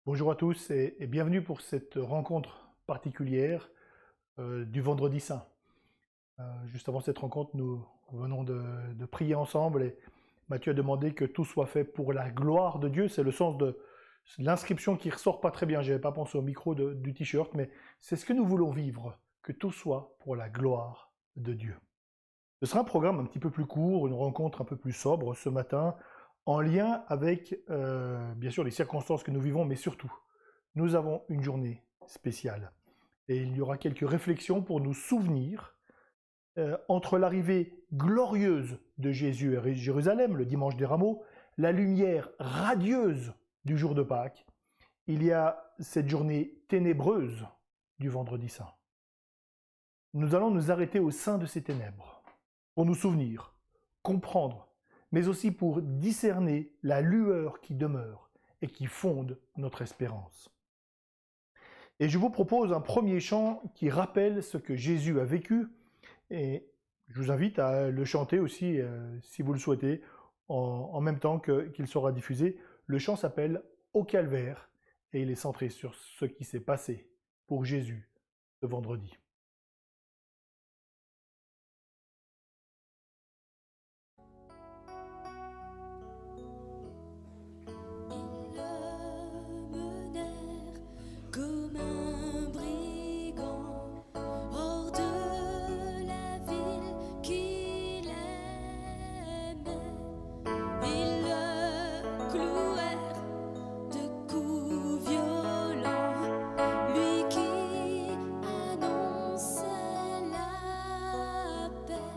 Bonjour à tous et bienvenue pour cette rencontre particulière du Vendredi Saint. Juste avant cette rencontre, nous venons de prier ensemble et Matthieu a demandé que tout soit fait pour la gloire de Dieu. C'est le sens de l'inscription qui ressort pas très bien. Je n'avais pas pensé au micro du t-shirt, mais c'est ce que nous voulons vivre, que tout soit pour la gloire de Dieu. Ce sera un programme un petit peu plus court, une rencontre un peu plus sobre ce matin, en lien avec, bien sûr, les circonstances que nous vivons, mais surtout, nous avons une journée spéciale. Et il y aura quelques réflexions pour nous souvenir, entre l'arrivée glorieuse de Jésus à Jérusalem, le dimanche des Rameaux, la lumière radieuse du jour de Pâques, il y a cette journée ténébreuse du Vendredi Saint. Nous allons nous arrêter au sein de ces ténèbres, pour nous souvenir, comprendre, mais aussi pour discerner la lueur qui demeure et qui fonde notre espérance. Et je vous propose un premier chant qui rappelle ce que Jésus a vécu, et je vous invite à le chanter aussi, si vous le souhaitez, en même temps qu'il sera diffusé. Le chant s'appelle « Au calvaire » et il est centré sur ce qui s'est passé pour Jésus ce vendredi. Comme un brigand hors de la ville qu'il aimait, ils le clouèrent de coups violents, lui qui annonçait la paix.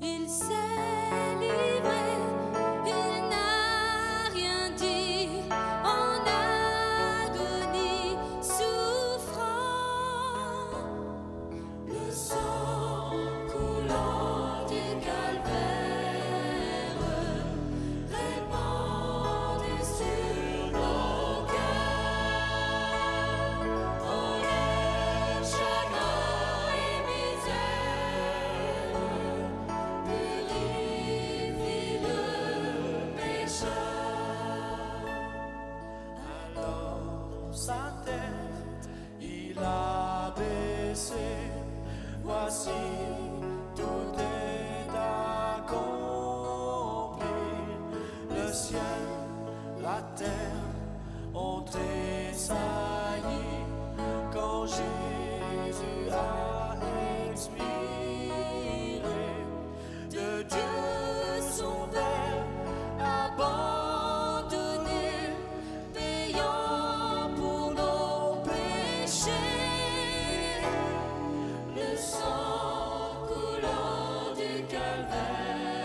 Il s'est livré, il n'a rien dit en agonie souffrant. Le sang coulant du calvaire répandait sur nos cœurs. Oh, les chagrins et misères purifie le pécheur. Alors sa tête il a baissé, voici tout est accompli. Le ciel, la terre ont tressailli quand Jésus a expiré. De Dieu son Père abandonné, payant pour nos péchés. Le sang coulant du calvaire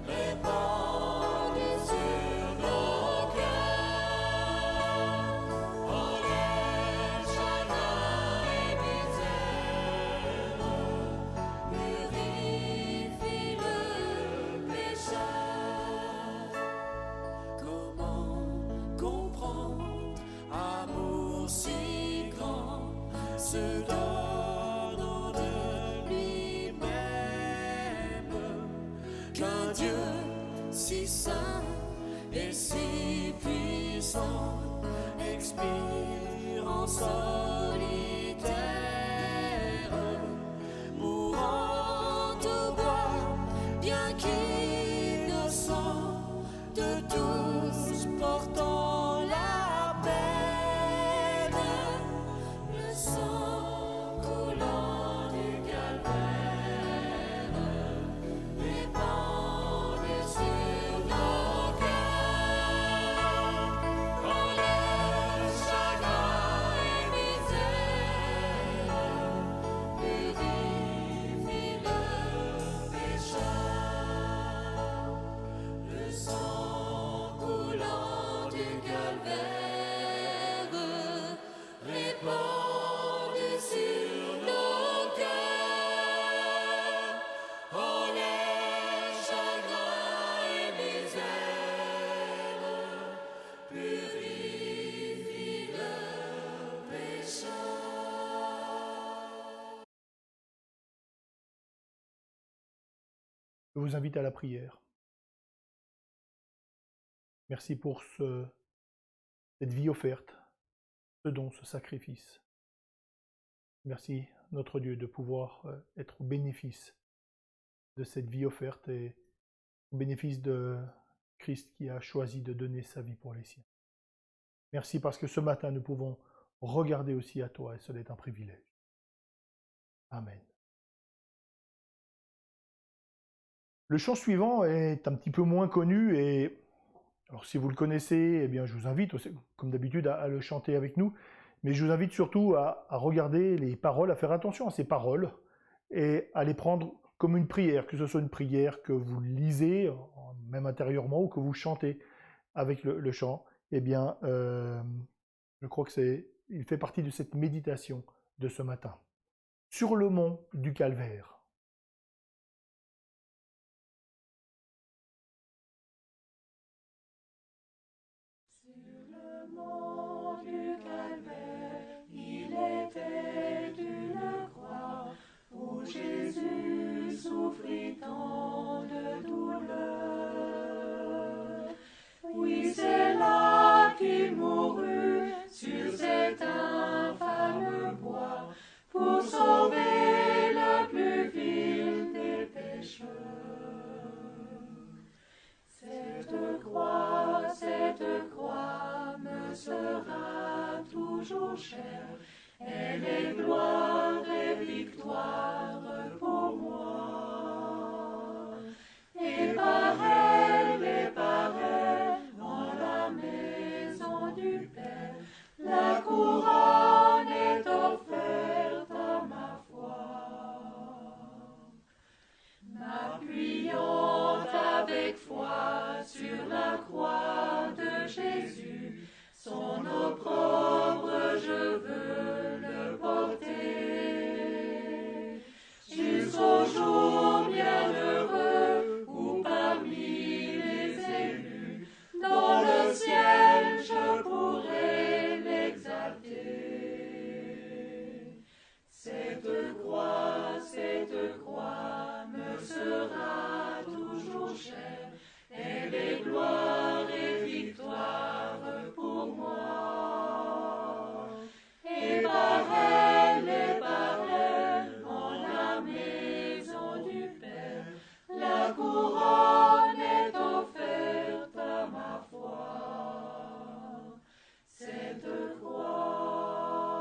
répandu sur nos cœurs. Oh, les chagrins et misères purifie le pécheur. Comment comprendre amour si grand, se donnant de lui-même, qu'un Dieu si saint et si puissant expire en solitaire, mourant au bois, bien qu'innocent, de tous portant la peine. Le sang coulant du calvaire répandu sur nos cœurs. Oh, les chagrins et misères purifie le pécheur. Le sang coulant du calvaire répandu sur nos cœurs. Oh, les chagrins et misères purifie le pécheur. Je vous invite à la prière. Merci pour ce cette vie offerte, ce don, ce sacrifice. Merci, notre Dieu, de pouvoir être au bénéfice de cette vie offerte et au bénéfice de Christ qui a choisi de donner sa vie pour les siens. Merci parce que ce matin, nous pouvons regarder aussi à toi et cela est un privilège. Amen. Le chant suivant est un petit peu moins connu et alors si vous le connaissez, eh bien, je vous invite, comme d'habitude, à le chanter avec nous, mais je vous invite surtout à regarder les paroles, à faire attention à ces paroles et à les prendre comme une prière, que ce soit une prière que vous lisez, même intérieurement, ou que vous chantez avec le chant. Eh bien, je crois il fait partie de cette méditation de ce matin. Sur le mont du Calvaire. Le mont du Calvaire, il était une croix où Jésus souffrit tant de douleur. Oui, c'est là qu'il mourut sur cet infâme bois pour sauver le plus vil des pécheurs. Cette croix me sera toujours chère. Elle est gloire et victoire pour moi. Et par elle, en la maison du Père, la couronne est offerte à ma foi. M'appuyant avec foi sur la croix de Jésus, son opprobre je veux le porter. Jusqu'au jour bienheureux où parmi les élus, dans le ciel je pourrai l'exalter. Cette croix me sera toujours chère. Elle est gloire et victoire pour moi. Et par elle, en la maison du Père, la couronne est offerte à ma foi. Cette croix.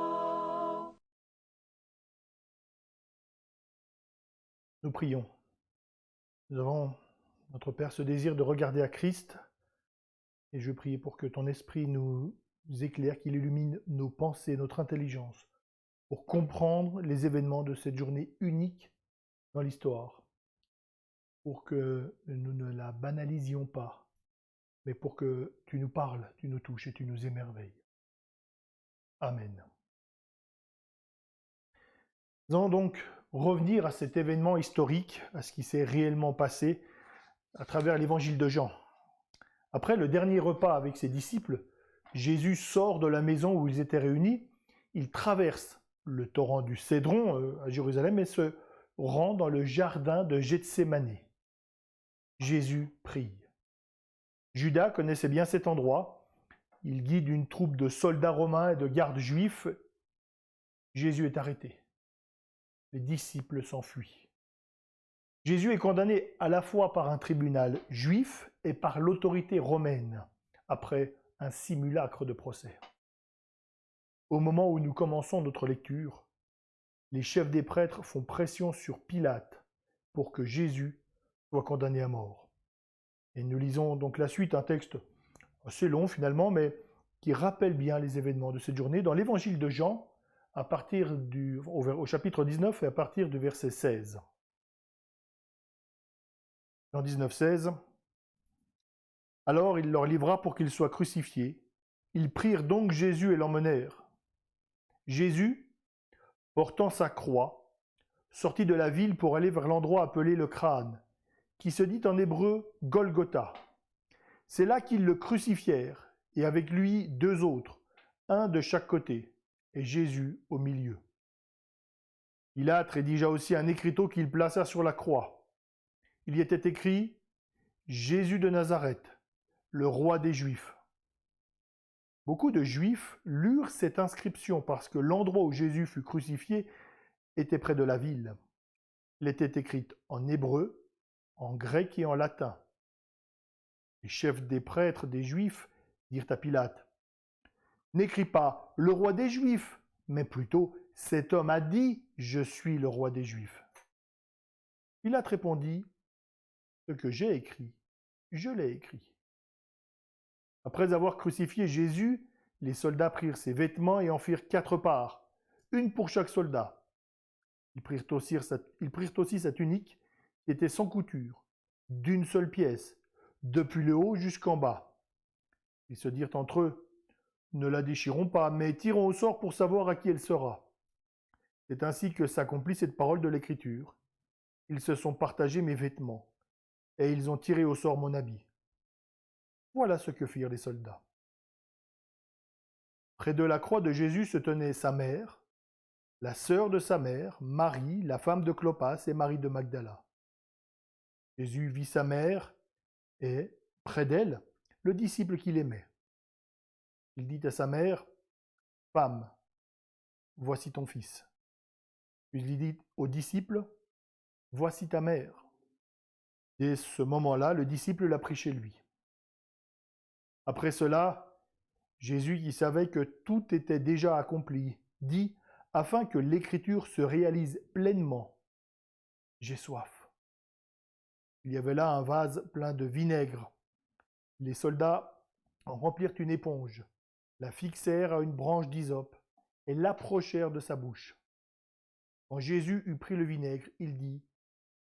Nous prions. Nous avons, notre Père, ce désir de regarder à Christ, et je prie pour que ton esprit nous éclaire, qu'il illumine nos pensées, notre intelligence, pour comprendre les événements de cette journée unique dans l'histoire, pour que nous ne la banalisions pas, mais pour que tu nous parles, tu nous touches et tu nous émerveilles. Amen. Nous allons donc revenir à cet événement historique, à ce qui s'est réellement passé à travers l'évangile de Jean. Après le dernier repas avec ses disciples, Jésus sort de la maison où ils étaient réunis, il traverse le torrent du Cédron à Jérusalem et se rend dans le jardin de Gethsémani. Jésus prie. Judas connaissait bien cet endroit. Il guide une troupe de soldats romains et de gardes juifs. Jésus est arrêté. Les disciples s'enfuient. Jésus est condamné à la fois par un tribunal juif et par l'autorité romaine, après un simulacre de procès. Au moment où nous commençons notre lecture, les chefs des prêtres font pression sur Pilate pour que Jésus soit condamné à mort. Et nous lisons donc la suite, un texte assez long finalement, mais qui rappelle bien les événements de cette journée dans l'évangile de Jean, à partir au chapitre 19 et à partir du verset 16. Jean 19, 16. Alors il leur livra pour qu'il soit crucifié. Ils prirent donc Jésus et l'emmenèrent. Jésus, portant sa croix, sortit de la ville pour aller vers l'endroit appelé le Crâne, qui se dit en hébreu Golgotha. C'est là qu'ils le crucifièrent, et avec lui 2 autres, un de chaque côté, et Jésus au milieu. Pilate rédigea aussi un écriteau qu'il plaça sur la croix. Il y était écrit « Jésus de Nazareth, le roi des Juifs ». Beaucoup de Juifs lurent cette inscription parce que l'endroit où Jésus fut crucifié était près de la ville. Elle était écrite en hébreu, en grec et en latin. Les chefs des prêtres des Juifs dirent à Pilate, « N'écris pas le roi des Juifs, mais plutôt cet homme a dit, je suis le roi des Juifs. » Pilate répondit, « Ce que j'ai écrit, je l'ai écrit. » Après avoir crucifié Jésus, les soldats prirent ses vêtements et en firent 4 parts, une pour chaque soldat. Ils prirent aussi sa tunique, qui était sans couture, d'une seule pièce, depuis le haut jusqu'en bas. Ils se dirent entre eux, « Ne la déchirons pas, mais tirons au sort pour savoir à qui elle sera. » C'est ainsi que s'accomplit cette parole de l'Écriture. Ils se sont partagés mes vêtements, et ils ont tiré au sort mon habit. Voilà ce que firent les soldats. Près de la croix de Jésus se tenait sa mère, la sœur de sa mère, Marie, la femme de Clopas et Marie de Magdala. Jésus vit sa mère et, près d'elle, le disciple qu'il aimait. Il dit à sa mère, « Femme, voici ton fils. » Puis il dit au disciple, « Voici ta mère. » Dès ce moment-là, le disciple l'a pris chez lui. Après cela, Jésus, qui savait que tout était déjà accompli, dit, afin que l'Écriture se réalise pleinement, « J'ai soif. » Il y avait là un vase plein de vinaigre. Les soldats en remplirent une éponge, la fixèrent à une branche d'hysope et l'approchèrent de sa bouche. Quand Jésus eut pris le vinaigre, il dit,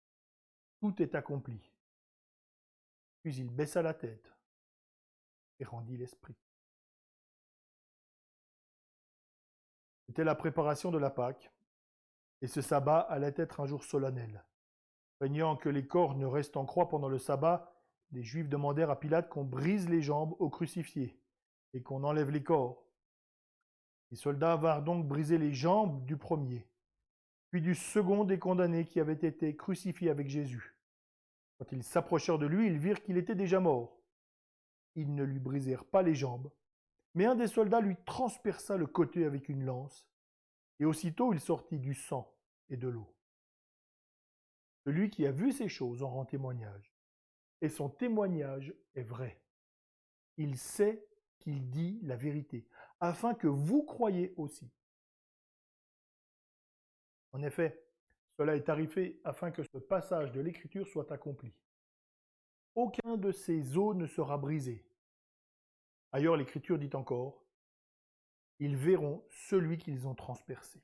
« Tout est accompli. » Puis il baissa la tête et rendit l'esprit. C'était la préparation de la Pâque, et ce sabbat allait être un jour solennel. Craignant que les corps ne restent en croix pendant le sabbat, les Juifs demandèrent à Pilate qu'on brise les jambes aux crucifiés et qu'on enlève les corps. Les soldats vinrent donc briser les jambes du premier, puis du second des condamnés qui avait été crucifié avec Jésus. Quand ils s'approchèrent de lui, ils virent qu'il était déjà mort. Ils ne lui brisèrent pas les jambes, mais un des soldats lui transperça le côté avec une lance, et aussitôt il sortit du sang et de l'eau. Celui qui a vu ces choses en rend témoignage, et son témoignage est vrai. Il sait qu'il dit la vérité, afin que vous croyiez aussi. En effet, cela est arrivé afin que ce passage de l'Écriture soit accompli. Aucun de ces os ne sera brisé. Ailleurs, l'Écriture dit encore, « Ils verront celui qu'ils ont transpercé. »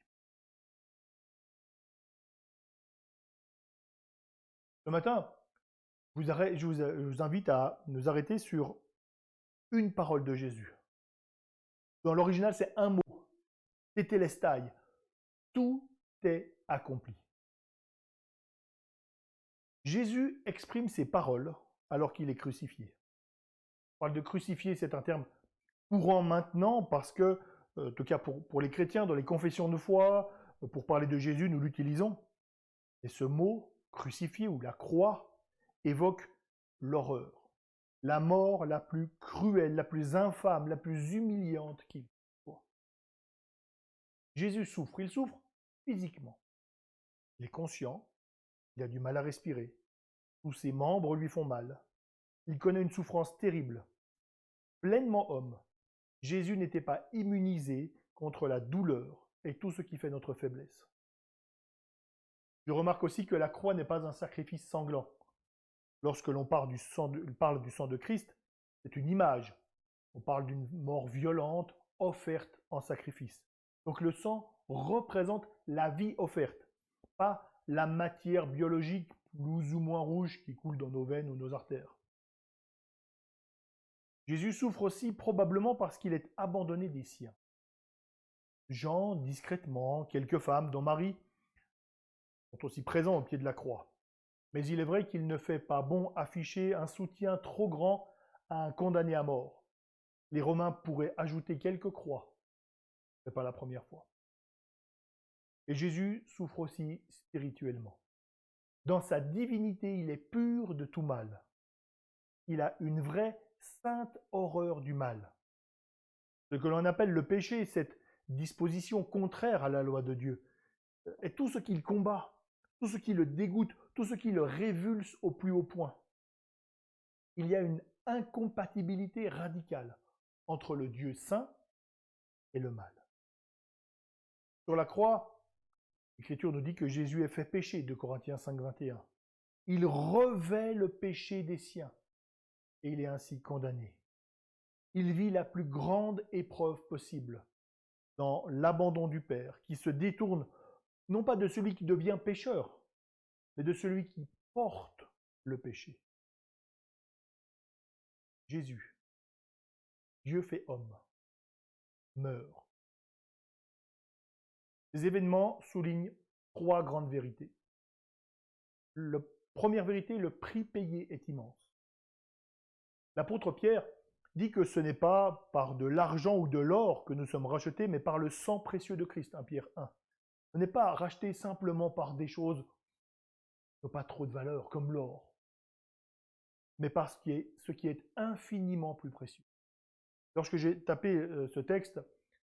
Ce matin, je vous invite à nous arrêter sur une parole de Jésus. Dans l'original, c'est un mot, tétélestai. Tout est accompli. Jésus exprime ces paroles alors qu'il est crucifié. On parle de crucifié, c'est un terme courant maintenant parce que, en tout cas pour les chrétiens, dans les confessions de foi, pour parler de Jésus, nous l'utilisons. Et ce mot, crucifié ou la croix, évoque l'horreur, la mort la plus cruelle, la plus infâme, la plus humiliante qu'il soit. Jésus souffre, il souffre physiquement. Il est conscient, il a du mal à respirer, tous ses membres lui font mal. Il connaît une souffrance terrible. Pleinement homme, Jésus n'était pas immunisé contre la douleur et tout ce qui fait notre faiblesse. Je remarque aussi que la croix n'est pas un sacrifice sanglant. Lorsque l'on parle du sang de Christ, c'est une image. On parle d'une mort violente offerte en sacrifice. Donc le sang représente la vie offerte, pas la matière biologique plus ou moins rouge qui coule dans nos veines ou nos artères. Jésus souffre aussi probablement parce qu'il est abandonné des siens. Jean, discrètement, quelques femmes, dont Marie, sont aussi présents au pied de la croix. Mais il est vrai qu'il ne fait pas bon afficher un soutien trop grand à un condamné à mort. Les Romains pourraient ajouter quelques croix. Ce n'est pas la première fois. Et Jésus souffre aussi spirituellement. Dans sa divinité, il est pur de tout mal. Il a une vraie sainte horreur du mal. Ce que l'on appelle le péché, cette disposition contraire à la loi de Dieu, est tout ce qu'il combat, tout ce qui le dégoûte, tout ce qui le révulse au plus haut point. Il y a une incompatibilité radicale entre le Dieu saint et le mal. Sur la croix, l'Écriture nous dit que Jésus est fait péché, de Corinthiens 5, 21. Il revêt le péché des siens et il est ainsi condamné. Il vit la plus grande épreuve possible dans l'abandon du Père, qui se détourne non pas de celui qui devient pécheur, mais de celui qui porte le péché. Jésus, Dieu fait homme, meurt. Ces événements soulignent 3 grandes vérités. La première vérité, le prix payé est immense. L'apôtre Pierre dit que ce n'est pas par de l'argent ou de l'or que nous sommes rachetés, mais par le sang précieux de Christ, 1 Pierre 1. On n'est pas racheté simplement par des choses qui n'ont pas trop de valeur, comme l'or, mais par ce qui est infiniment plus précieux. Lorsque j'ai tapé ce texte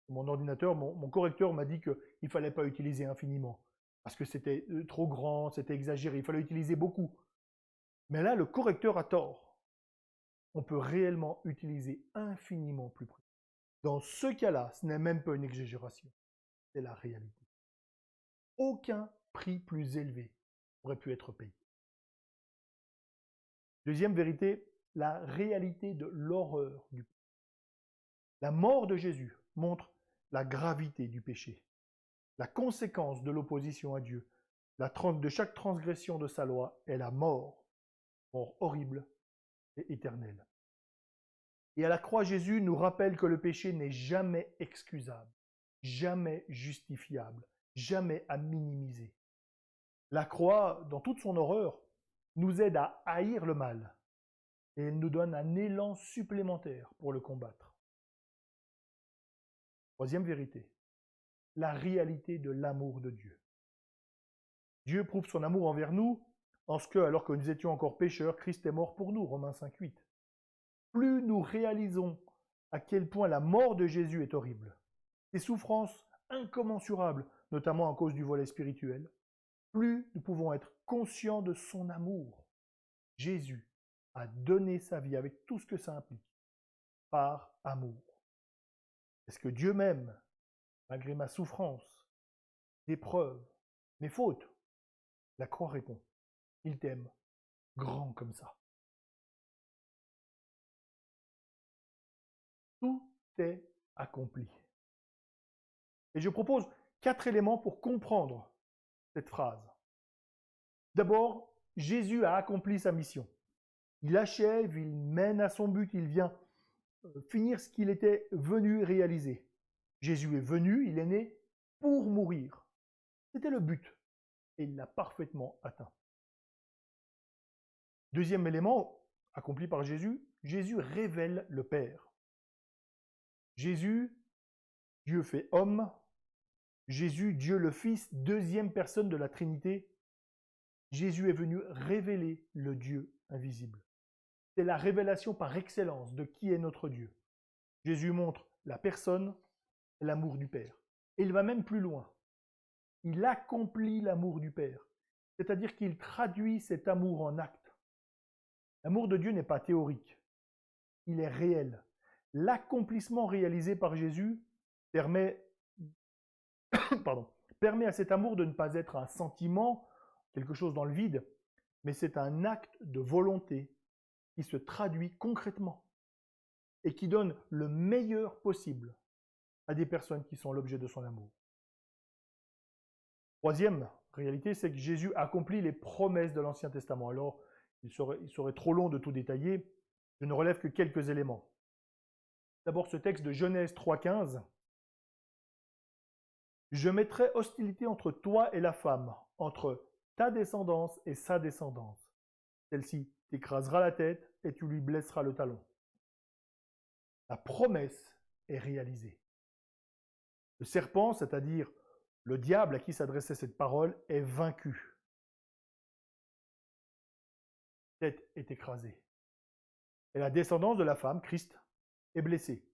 sur mon ordinateur, mon correcteur m'a dit qu'il ne fallait pas utiliser infiniment, parce que c'était trop grand, c'était exagéré, il fallait utiliser beaucoup. Mais là, le correcteur a tort. On peut réellement utiliser infiniment plus précieux. Dans ce cas-là, ce n'est même pas une exagération, c'est la réalité. Aucun prix plus élevé aurait pu être payé. Deuxième vérité, la réalité de l'horreur du péché. La mort de Jésus montre la gravité du péché, la conséquence de l'opposition à Dieu, de chaque transgression de sa loi est la mort horrible et éternelle. Et à la croix, Jésus nous rappelle que le péché n'est jamais excusable, jamais justifiable, jamais à minimiser. La croix, dans toute son horreur, nous aide à haïr le mal et elle nous donne un élan supplémentaire pour le combattre. Troisième vérité, la réalité de l'amour de Dieu. Dieu prouve son amour envers nous en ce que, alors que nous étions encore pécheurs, Christ est mort pour nous, Romains 5, 8. Plus nous réalisons à quel point la mort de Jésus est horrible, ses souffrances incommensurables, notamment à cause du volet spirituel, plus nous pouvons être conscients de son amour. Jésus a donné sa vie avec tout ce que ça implique, par amour. Est-ce que Dieu m'aime, malgré ma souffrance, d'épreuves, mes fautes? La croix répond, il t'aime, grand comme ça. Tout est accompli. Et je propose 4 éléments pour comprendre cette phrase. D'abord, Jésus a accompli sa mission. Il achève, il mène à son but, il vient finir ce qu'il était venu réaliser. Jésus est venu, il est né pour mourir. C'était le but et il l'a parfaitement atteint. Deuxième élément accompli par Jésus, Jésus révèle le Père. Jésus, Dieu fait homme, Jésus, Dieu le Fils, deuxième personne de la Trinité, Jésus est venu révéler le Dieu invisible. C'est la révélation par excellence de qui est notre Dieu. Jésus montre la personne et l'amour du Père. Et il va même plus loin. Il accomplit l'amour du Père, c'est-à-dire qu'il traduit cet amour en acte. L'amour de Dieu n'est pas théorique, il est réel. L'accomplissement réalisé par Jésus permet à cet amour de ne pas être un sentiment, quelque chose dans le vide, mais c'est un acte de volonté qui se traduit concrètement et qui donne le meilleur possible à des personnes qui sont l'objet de son amour. Troisième réalité, c'est que Jésus accomplit les promesses de l'Ancien Testament. Alors, il serait trop long de tout détailler, je ne relève que quelques éléments. D'abord, ce texte de Genèse 3,15. « Je mettrai hostilité entre toi et la femme, entre ta descendance et sa descendance. Celle-ci t'écrasera la tête et tu lui blesseras le talon. » La promesse est réalisée. Le serpent, c'est-à-dire le diable à qui s'adressait cette parole, est vaincu. La tête est écrasée. Et la descendance de la femme, Christ, est blessée.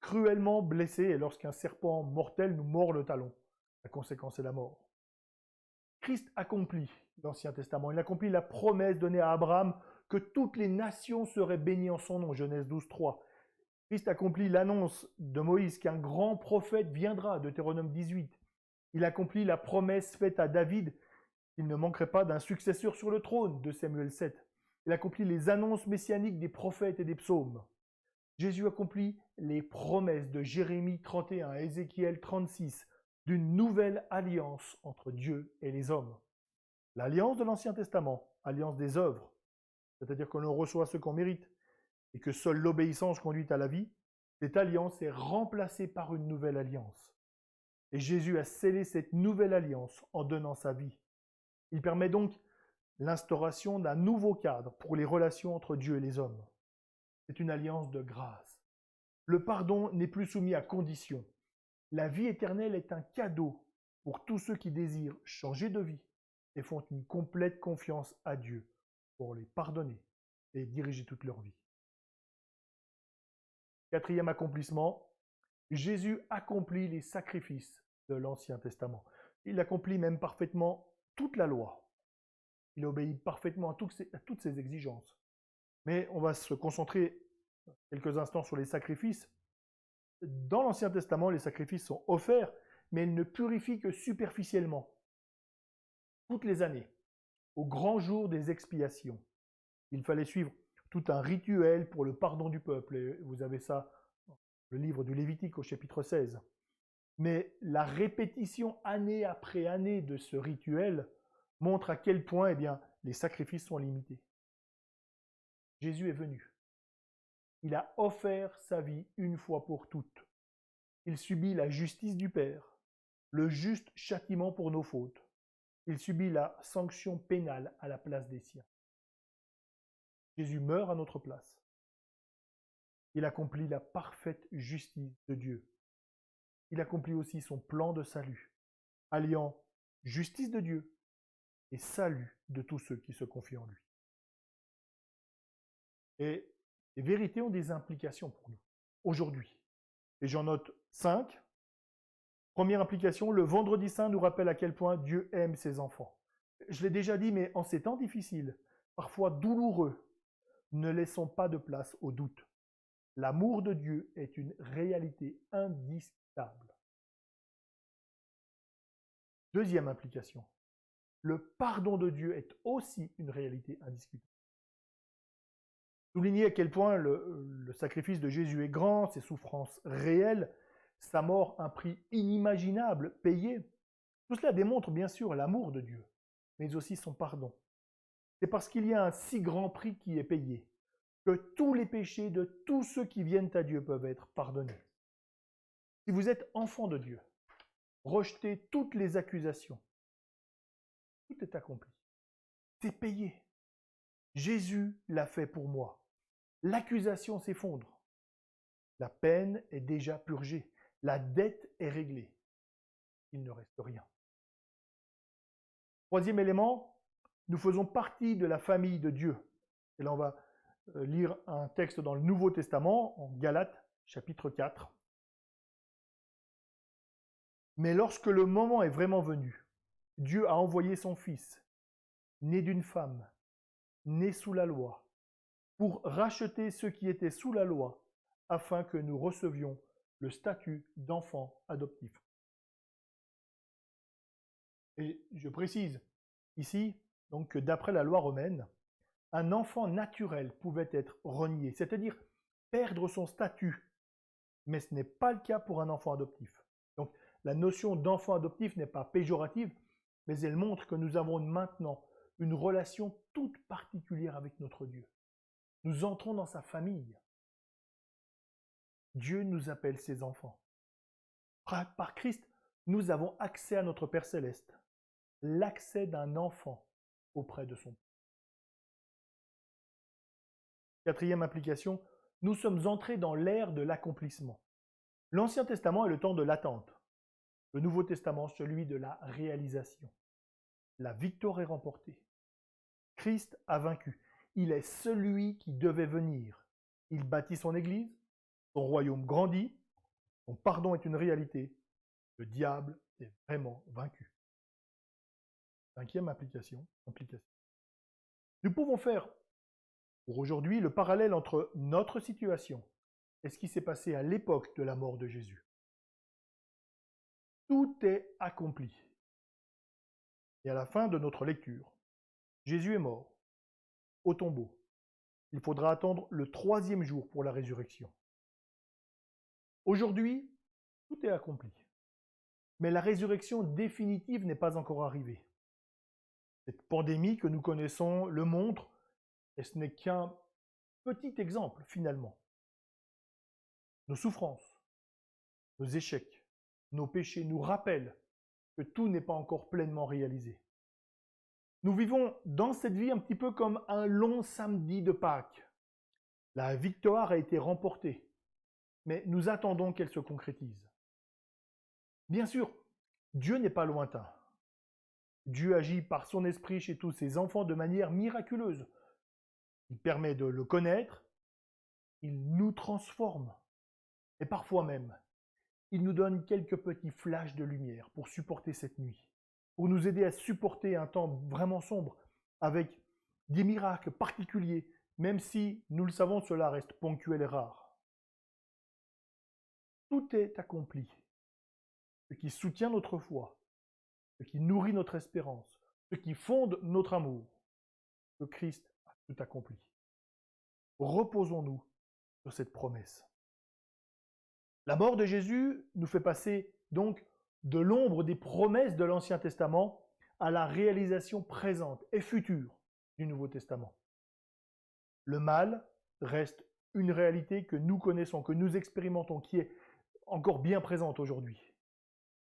cruellement blessés et lorsqu'un serpent mortel nous mord le talon. La conséquence est la mort. Christ accomplit l'Ancien Testament. Il accomplit la promesse donnée à Abraham que toutes les nations seraient bénies en son nom, Genèse 12, 3. Christ accomplit l'annonce de Moïse qu'un grand prophète viendra, Deutéronome 18. Il accomplit la promesse faite à David qu'il ne manquerait pas d'un successeur sur le trône, de Samuel 7. Il accomplit les annonces messianiques des prophètes et des psaumes. Jésus accomplit les promesses de Jérémie 31 à Ézéchiel 36 d'une nouvelle alliance entre Dieu et les hommes. L'alliance de l'Ancien Testament, alliance des œuvres, c'est-à-dire que l'on reçoit ce qu'on mérite et que seule l'obéissance conduit à la vie, cette alliance est remplacée par une nouvelle alliance. Et Jésus a scellé cette nouvelle alliance en donnant sa vie. Il permet donc l'instauration d'un nouveau cadre pour les relations entre Dieu et les hommes. C'est une alliance de grâce. Le pardon n'est plus soumis à conditions. La vie éternelle est un cadeau pour tous ceux qui désirent changer de vie et font une complète confiance à Dieu pour les pardonner et diriger toute leur vie. Quatrième accomplissement, Jésus accomplit les sacrifices de l'Ancien Testament. Il accomplit même parfaitement toute la loi. Il obéit parfaitement à toutes ses exigences. Mais on va se concentrer quelques instants sur les sacrifices. Dans l'Ancien Testament, les sacrifices sont offerts, mais ils ne purifient que superficiellement. Toutes les années, au grand jour des expiations, il fallait suivre tout un rituel pour le pardon du peuple. Et vous avez ça dans le livre du Lévitique au chapitre 16. Mais la répétition année après année de ce rituel montre à quel point les sacrifices sont limités. Jésus est venu. Il a offert sa vie une fois pour toutes. Il subit la justice du Père, le juste châtiment pour nos fautes. Il subit la sanction pénale à la place des siens. Jésus meurt à notre place. Il accomplit la parfaite justice de Dieu. Il accomplit aussi son plan de salut, alliant justice de Dieu et salut de tous ceux qui se confient en lui. Et les vérités ont des implications pour nous, aujourd'hui. Et j'en note 5. Première implication, le vendredi saint nous rappelle à quel point Dieu aime ses enfants. Je l'ai déjà dit, mais en ces temps difficiles, parfois douloureux, ne laissons pas de place au doute. L'amour de Dieu est une réalité indiscutable. Deuxième implication, le pardon de Dieu est aussi une réalité indiscutable. Souligner à quel point le sacrifice de Jésus est grand, ses souffrances réelles, sa mort un prix inimaginable payé. Tout cela démontre bien sûr l'amour de Dieu, mais aussi son pardon. C'est parce qu'il y a un si grand prix qui est payé que tous les péchés de tous ceux qui viennent à Dieu peuvent être pardonnés. Si vous êtes enfant de Dieu, rejetez toutes les accusations. Tout est accompli. C'est payé. Jésus l'a fait pour moi. L'accusation s'effondre. La peine est déjà purgée. La dette est réglée. Il ne reste rien. Troisième élément, nous faisons partie de la famille de Dieu. Et là, on va lire un texte dans le Nouveau Testament, en Galates, chapitre 4. Mais lorsque le moment est vraiment venu, Dieu a envoyé son Fils, né d'une femme, né sous la loi, pour racheter ceux qui étaient sous la loi, afin que nous recevions le statut d'enfant adoptif. Et je précise ici donc, que d'après la loi romaine, un enfant naturel pouvait être renié, c'est-à-dire perdre son statut, mais ce n'est pas le cas pour un enfant adoptif. Donc la notion d'enfant adoptif n'est pas péjorative, mais elle montre que nous avons maintenant une relation toute particulière avec notre Dieu. Nous entrons dans sa famille. Dieu nous appelle ses enfants. Par Christ, nous avons accès à notre Père céleste, l'accès d'un enfant auprès de son Père. Quatrième application, nous sommes entrés dans l'ère de l'accomplissement. L'Ancien Testament est le temps de l'attente. Le Nouveau Testament, celui de la réalisation. La victoire est remportée. Christ a vaincu. Il est celui qui devait venir. Il bâtit son Église, son royaume grandit, Son pardon est une réalité. Le diable est vraiment vaincu. Cinquième implication. Nous pouvons faire, pour aujourd'hui, le parallèle entre notre situation et ce qui s'est passé à l'époque de la mort de Jésus. Tout est accompli. Et à la fin de notre lecture, Jésus est mort au tombeau. Il faudra attendre le 3e jour pour la résurrection. Aujourd'hui, tout est accompli. Mais la résurrection définitive n'est pas encore arrivée. Cette pandémie que nous connaissons le montre, et ce n'est qu'un petit exemple finalement. Nos souffrances, nos échecs, nos péchés nous rappellent que tout n'est pas encore pleinement réalisé. Nous vivons dans cette vie un petit peu comme un long samedi de Pâques. La victoire a été remportée, mais nous attendons qu'elle se concrétise. Bien sûr, Dieu n'est pas lointain. Dieu agit par son esprit chez tous ses enfants de manière miraculeuse. Il permet de le connaître, il nous transforme, et parfois même, il nous donne quelques petits flashs de lumière pour supporter cette nuit, pour nous aider à supporter un temps vraiment sombre, avec des miracles particuliers, même si, nous le savons, cela reste ponctuel et rare. Tout est accompli. Ce qui soutient notre foi, ce qui nourrit notre espérance, ce qui fonde notre amour. Le Christ a tout accompli. Reposons-nous sur cette promesse. La mort de Jésus nous fait passer donc de l'ombre des promesses de l'Ancien Testament à la réalisation présente et future du Nouveau Testament. Le mal reste une réalité que nous connaissons, que nous expérimentons, qui est encore bien présente aujourd'hui.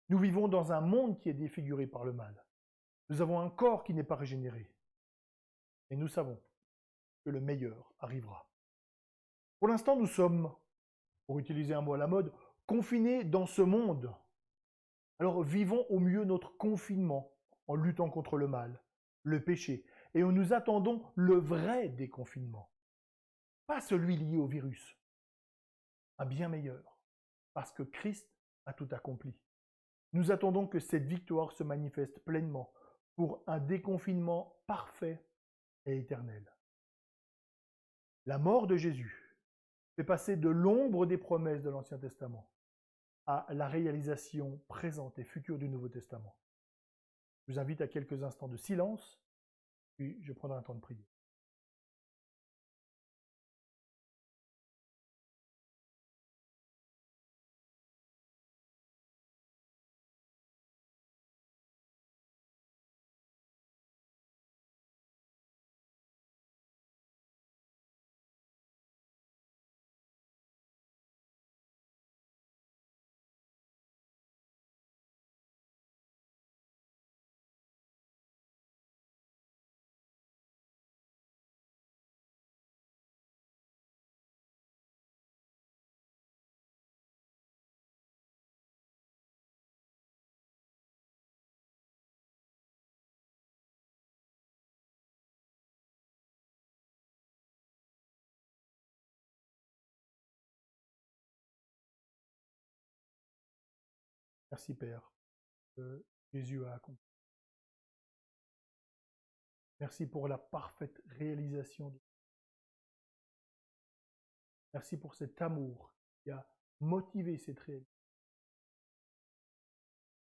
Nous vivons dans un monde qui est défiguré par le mal. Nous avons un corps qui n'est pas régénéré. Et nous savons que le meilleur arrivera. Pour l'instant, nous sommes, pour utiliser un mot à la mode, confinés dans ce monde. Alors vivons au mieux notre confinement en luttant contre le mal, le péché, et nous attendons le vrai déconfinement. Pas celui lié au virus. Un bien meilleur, parce que Christ a tout accompli. Nous attendons que cette victoire se manifeste pleinement pour un déconfinement parfait et éternel. La mort de Jésus fait passer de l'ombre des promesses de l'Ancien Testament à la réalisation présente et future du Nouveau Testament. Je vous invite à quelques instants de silence, puis je prendrai un temps de prière. Merci Père, que Jésus a accompli. Merci pour la parfaite réalisation. Merci pour cet amour qui a motivé cette réalisation.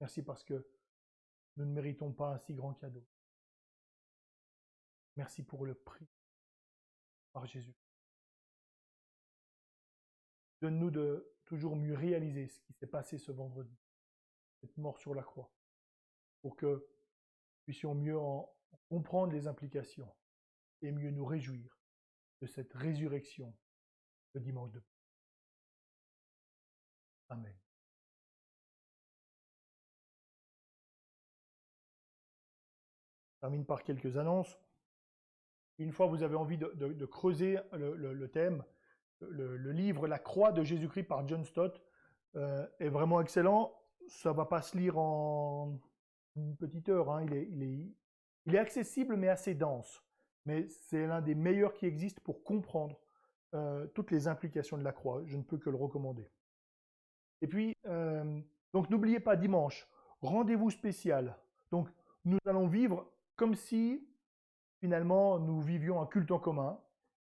Merci parce que nous ne méritons pas un si grand cadeau. Merci pour le prix par Jésus. Donne-nous de toujours mieux réaliser ce qui s'est passé ce vendredi, cette mort sur la croix, pour que nous puissions mieux en comprendre les implications et mieux nous réjouir de cette résurrection le dimanche de Pâques. Amen. Je termine par quelques annonces. Une fois vous avez envie de creuser le thème, le livre La croix de Jésus-Christ par John Stott est vraiment excellent. Ça ne va pas se lire en une petite heure, hein. Il est accessible mais assez dense. Mais c'est l'un des meilleurs qui existent pour comprendre toutes les implications de la croix. Je ne peux que le recommander. Et puis, donc n'oubliez pas, dimanche, rendez-vous spécial. Donc, nous allons vivre comme si, finalement, nous vivions un culte en commun.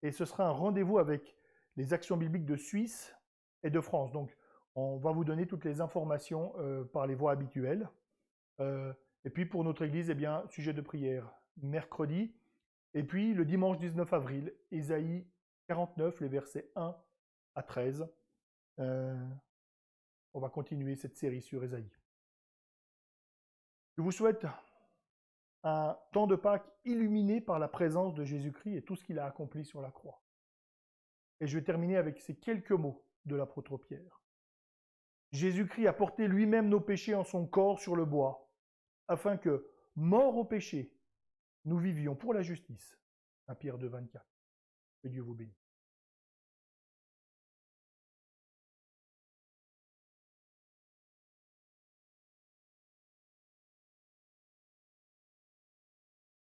Et ce sera un rendez-vous avec les actions bibliques de Suisse et de France. Donc, on va vous donner toutes les informations par les voies habituelles. Et puis, pour notre église, eh bien, sujet de prière, mercredi. Et puis, le dimanche 19 avril, Ésaïe 49, les versets 1 à 13. On va continuer cette série sur Ésaïe. Je vous souhaite un temps de Pâques illuminé par la présence de Jésus-Christ et tout ce qu'il a accompli sur la croix. Et je vais terminer avec ces quelques mots de l'apôtre Pierre. Jésus-Christ a porté lui-même nos péchés en son corps sur le bois, afin que, morts au péché, nous vivions pour la justice. 1 Pierre 2, 24. Que Dieu vous bénisse.